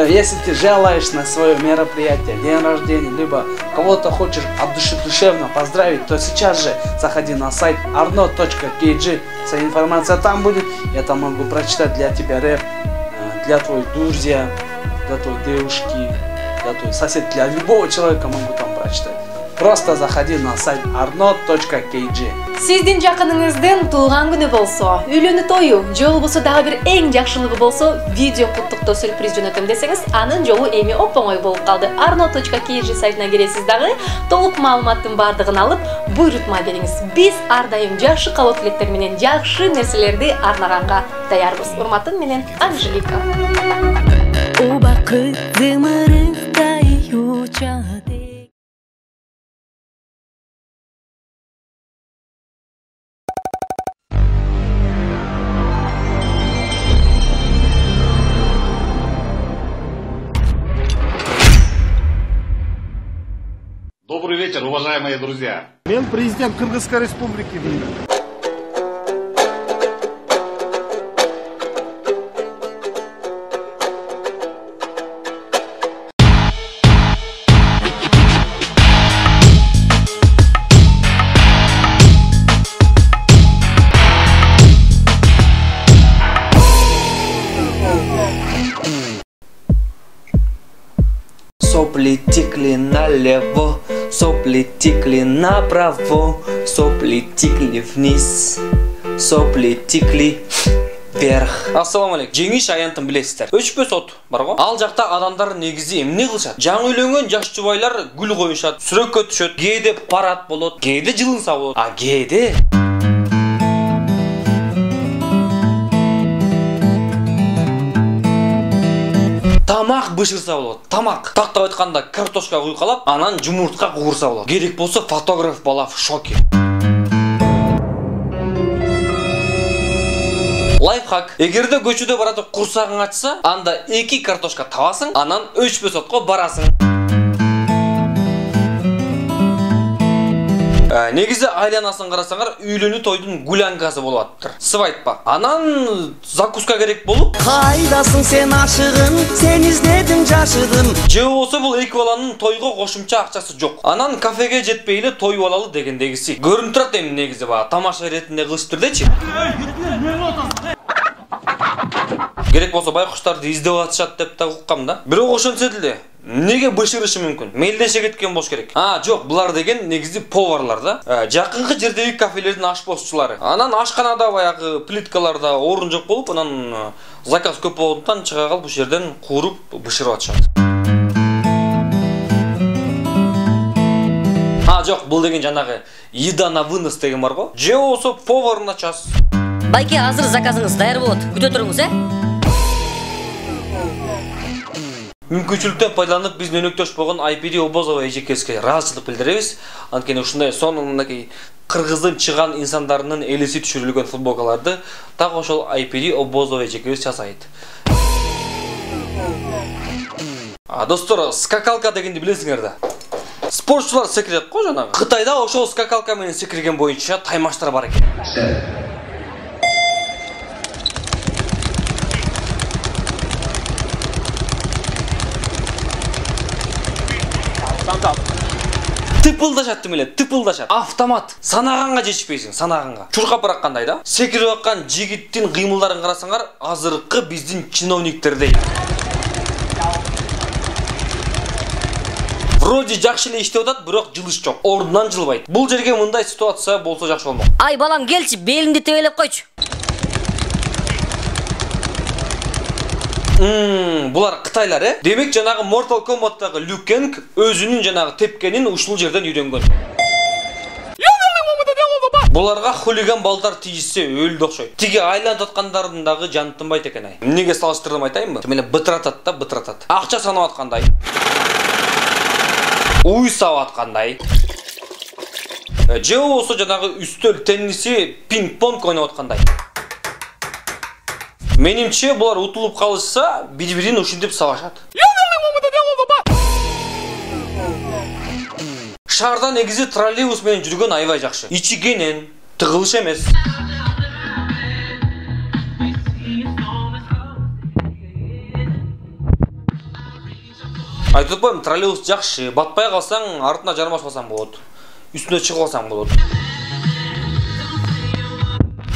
Если ты желаешь на свое мероприятие, день рождения, либо кого-то хочешь от души душевно поздравить, то сейчас же заходи на сайт arno.kg. Вся информация там будет. Я там могу прочитать для тебя рэп, для твоих друзей, для твоей девушки, для твоих соседей, для любого человека могу там прочитать. Просто заходи на сайт arno.kg. Сиздин жакыныңыздын туулган күнү болсо, үйлөнүү тою, же болбосо дагы бир эң жакшылыгы болсо, видео куттуктоо сюрприз жөнөтөм десеңиз, анын жолу эми оп-оңой болуп калды. arno.kg сайтына киресиз дагы, толук маалыматтын бардыгын алып, буйрутма бериңиз. Биз ар дайым жакшы каалоо тилектер менен жакшы нерселерди арнаганга даярбыз. Урматым менен Анжелика. Добрый вечер, уважаемые друзья. Мен президент Кыргызской республики. Сопли текли налево, сопли текли направо, сопли текли вниз, сопли текли вверх. Ассаламу алейкум. Жеңиш аянтын билесиздер. Өчпө сот бар го. Ал жакта адамдар негизи эмне кылышат? Жаңы үйлөнгөн жаш жубайлар гүл коюшат, сүрөккө түшөт. Кээде парад болот, кээде жылынса болот. А кээде тамак бышырса болот. Тамак. Тактап айтканда картошка куйкалап, анан жумуртка куурса болот. Керек болсо фотограф бала в шоке. Лайфхак. Эгерде көчөдө баратып курсагың ачса, анда 2 картошка табасың, анан өчпө сотко барасың. Негизи айланасын карасаңар, үйлөнүү тойдун гулянкасы болуп аттыр. Свадьба. Анан закуска керек болуп, кайдасың сен ашыгын, сен издедим жашыдым. же болсо бул эки баланын тойго кошумча акчасы жок. Анан кафеге жетпей эле той алалы дегендегиси. Көрүнүп турат эми негизи баа, тамаша иретинде кылышыптырдечи. Керек болсо байкуштарды издеп атышат деп да уккам да. Бирок ошентсе деле неге бышырышы мүмкүн? Мелдеше кеткен болуш керек. Жок, булар деген негизи поварлар да. Жакынкы жердеги кафелердин ашпозчулары. Анан ашканада баягы плиткаларда орун жок болуп, анан заказ көп болгондуктан чыга калып бул жерден кууруп бышырып атышат. Жок, бул деген жанагы еда на вынос деген бар го. Же болсо повар на час. Байке, азыр заказыңыз даяр болот. Күтө туруңуз, Мүмкүнчүлүктөн пайдаланып биздин өнөктөш болгон IPD Обозова эжекеске ыраазычылык билдиребиз. Анткени ушундай сонундаки кыргыздын чыган инсандарынын элеси түшүрүлгөн футболкаларды так ошол IPD Обозова эжекебиз жасайт. Достор, скакалка дегенди билесиңер да. Спортчулар секирет го жанагы. Кытайда ошол скакалка менен секирген боюнча таймаштар бар экен. Тыпылдашат эле, тыпылдашат. Автомат. Санаганга жетишпейсиң, санаганга. Чуркап бараккандай да. Секирип аткан жигиттин кыймылдарын карасаңар, азыркы биздин чиновниктердей. Вроде жакшы эле иштеп атат, бирок жылыш жок. Ордунан жылбайт. Бул жерге мындай ситуация болсо жакшы болмок. Ай балам, келчи, белимди тебелеп койчу. Булар Кытайлар, Демек жанагы Mortal Kombat'тагы Liu Kang өзүнүн жанагы тепкенин ушул жерден үйрөнгөн. Буларга хулиган балдар тийишсе өлдү окшойт. Тиги айланып аткандардын дагы жаны тынбайт экен ай. Эмнеге салыштырдым айтайынбы? Тимеле бытыратат да, бытыратат. Акча санап аткандай. Уй сап аткандай. Же болсо жанагы үстөл тенниси, пинг-понг ойноп аткандай. Менимче булар утулуп калышса, бири-бирин ушинтип сабашат. Шаарда негизи троллейбус менен жүргөн аябай жакшы. Ичи кенен, тыгылыш эмес. Айтып қоймын, троллейбус жақсы, батпай қалсаң, артына жармаш қалсаң болады. Үстіне шығып қалсаң болады.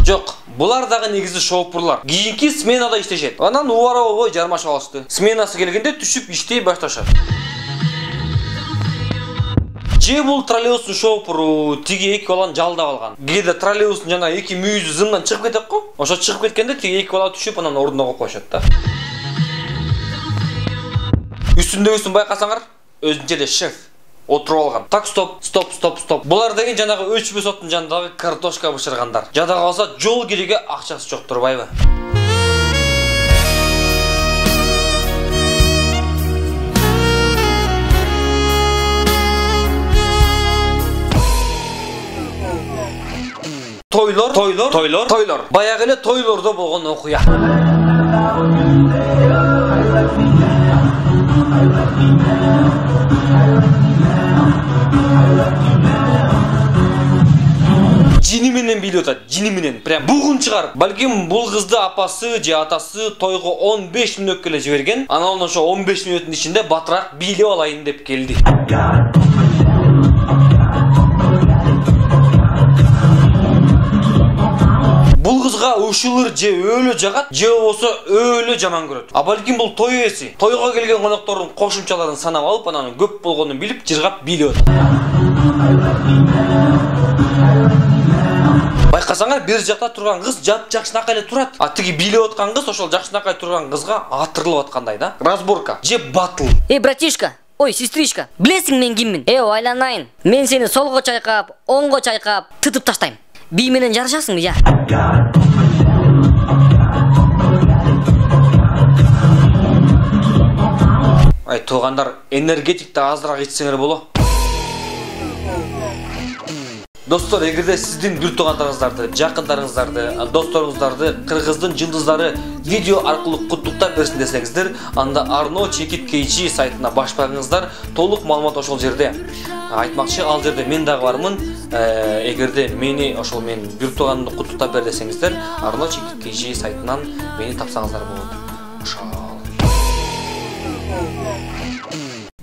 Жоқ, бұлар дағы негізі шоупырлар. Кейінгі сменада іштешеді. Анан уара ой жармаш алышты. Сменасы келгенде түшіп іштей башташады. Же бұл троллейбустың шоупыру тиги эки баланы жалдап алған. Кээде троллейбустың жана эки мүйізі зымдан шығып кетет қой. Ошо шығып кеткенде тиги эки бала түшіп анан ордуна коюп коюшат да. Үстүндөгүсүн байкасаңар, өзүнчө эле шеф отуруп алган. Так, стоп. Булар деген жанагы өчпөс оттун жанындагы картошка бышыргандар. Жада калса жол кириге акчасы жок турбайбы? Тойлор. Баягы эле тойлордо болгон окуя. Жини менен билип атат, жини менен. Прям бугун чыгар. Балким бул кызды апасы же атасы тойго 15 мүнөткө эле жиберген. Анан ошо 15 мүнөттүн ичинде батыраак бийлеп алайын деп келди. Бул кызга ушулur же өлө жагат, же болсо өлө жаман көрөт. А балким бул той ээси. Тойго келген коноктордун кошумчаларын санап алып, анан көп болгонун билип, жыргап бийлеп атат. Байкасаңар, бир жакта турган кыз жакшынакай эле турат. А тиги бийлеп аткан кыз ошол жакшынакай турган кызга атырылып аткандай да. Разборка же батыл. Братишка, ой, сестричка, билесиң мен киммин? Ойланайын. Мен сени солго чайкап, оңго чайкап, тытып таштайм. Би менен жарышасыңбы, я? Ай, туугандар, энергетикти азыраак ичсеңер боло. Достор, эгерде сиздин бир туугандарыңыздарды, жакындарыңыздарды, досторуңуздарды кыргыздын жылдыздары видео аркылуу куттуктап берсин десеңиздер, анда Arno Chekit KG сайтына баш багыңыздар, толук маалымат ошол жерде. Айтмакчы, ал жерде мен дагы бармын. Эгерде мени ошол мен бир тууганымды куттуктап бер десеңиздер, Arno Chekit KG сайтынан мени тапсаңыздар болот. Ошол.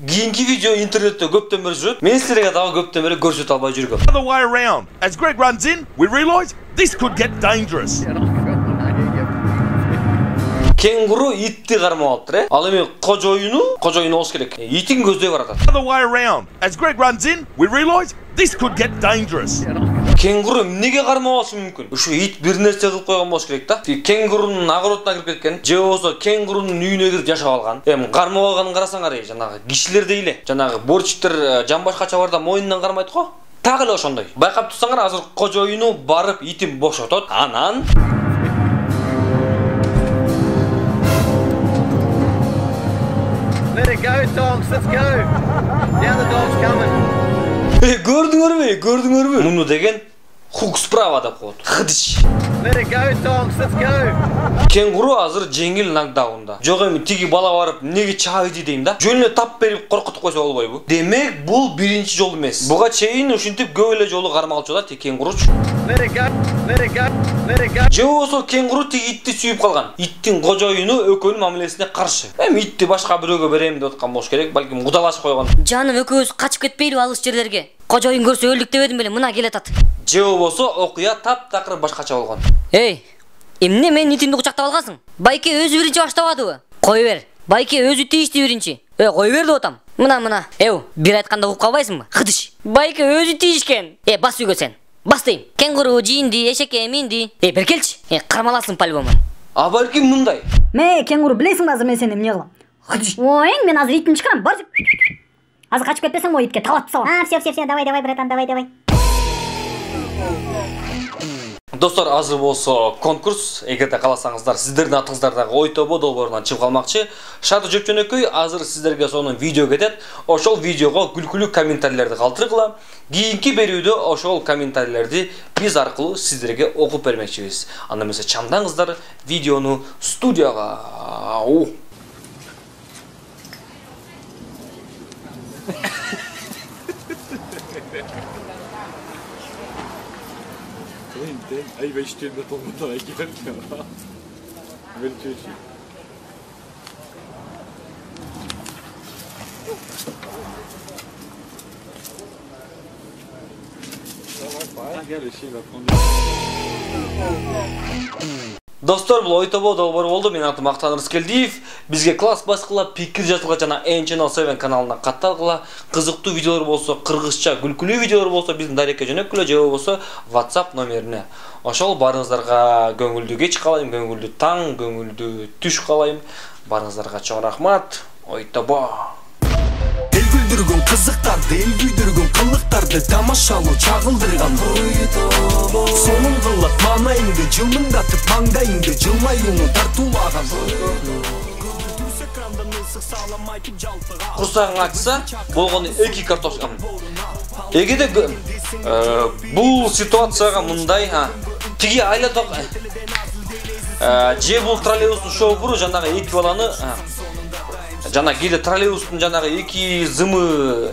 Кийинки видео интернетте көптөн бери жүрөт. Мен силерге дагы көптөн бери көрсөтө албай жүргөм. The way around. As Greg runs in, we realise this could get dangerous. Кенгуру итти кармап алыптыр, Ал эми кожоюну болуш керек. Итин көздөй баратат. The way around. As Greg runs in, we realise this could get dangerous. Кенгуру эмнеге кармап алышы мүмкүн? Ушу ит бир нерсе кылып койгон болуш керек да. Кенгурунун агоротуна кирип кеткен, же болсо кенгурунун үйүнө кирип жашап алган. Эми кармап алганын карасаңар, жанагы кишилердей эле. Жанагы борчтер жамбашка чабарда моюнунан кармайт го. Так эле ошондой. Байкап турсаңар, азыр кожоюну барып итин бошотот. Анан Let it go, dogs, let's go. Now the dog's coming. Көрдүңөрбү? Муну деген хук справа деп коет. Хыдыч. Let it go, dogs, let's go. Кенгуру азыр жеңил нокдаунда. Жок эми тиги бала барып неге чабыйды дейм да. Жөн эле тап берип коркутуп койсо болбойбу? Демек, бул биринчи жол эмес. Буга чейин ушинтип көп эле жолу кармалчу да кенгуруч. Let it go, let it go, let it go. Же болсо кенгуру тиги итти сүйүп калган. Иттин кожоюну экөөнүн мамилесине каршы. Эми итти башка бирөөгө берем деп аткан болуш керек, балким кудалашып койгон. Жаным, экөөбүз качып кетпейлиби алыс жерлерге? Кожоюн көрсө өлдүк дебедим беле, мына келатат. Же болбосо окуя таптакыр башкача болгон. Эмне мен итимди кучактап алгансың? Байке өзү биринчи баштабадыбы? Кой бер. Байке өзү тийишти биринчи. Кой бер деп атам. Мына. Бир айтканда угуп калбайсыңбы? Хыдыш. Байке өзү тийишкен. Бас үйгө сен. Бас дейм. Кенгуру жиинди, эшекке минди. Бер келчи. Кармаласың по-любому. А балким мындай. Кенгуру, билесиңби азыр мен сени эмне кылам? Хыдыш. Ой, мен азыр итимди чыгарам. Бар. Азыр качып кетпесең, мо итке талап салам. Все, давай, братан, давай. Достор, азыр болсо конкурс, эгерде кааласаңыздар, сиздердин атыңыздардагы ой тобу долбоорунан чыгып калмакчы. Шарты жөпчөнөкөй азыр сиздерге сонун видео кетет. Ошол видеого күлкүлүү комментарийлерди калтыргыла. Кийинки берүүдө ошол комментарийлерди биз аркылуу сиздерге окуп бермекчибиз. Анда эмесе чамдаңыздар видеону студияга. Ай, бештенде толмадан айкелер ya. Böyle şey. Достор, бұл ойтобо долбор болды. Мен атым Ақтан Рыскелдиев. Бізге класс басқыла, пикір жазылға жана N-Channel 7 каналына қатталғыла. Қызықты видеолар болса, қырғызша, күлкілі видеолар болса, біздің дарекке жөнөккілі жауы болса, WhatsApp номеріне. Ошол барыңыздарға көңілді кеч қалайым, көңілді таң, көңілді түш қалайым. Барыңыздарға чоң рахмат. Ойтобо. Эл күлдүргөн кызыктарды, эл күйдүргөн кылыктарды тамашалоо чагылдырган ойтобо. Сонун кылат маанайыңды жылмыңдатып, маңдайыңды жылмаюуну тартуулаган. Курсагың ачса, болгону 2 картошка. Эгеде бул ситуацияга мындай, тиги айла ток. Же бул троллейбустун шофуру жанагы 2 баланы жана келе троллейбустун жанагы 2 зымы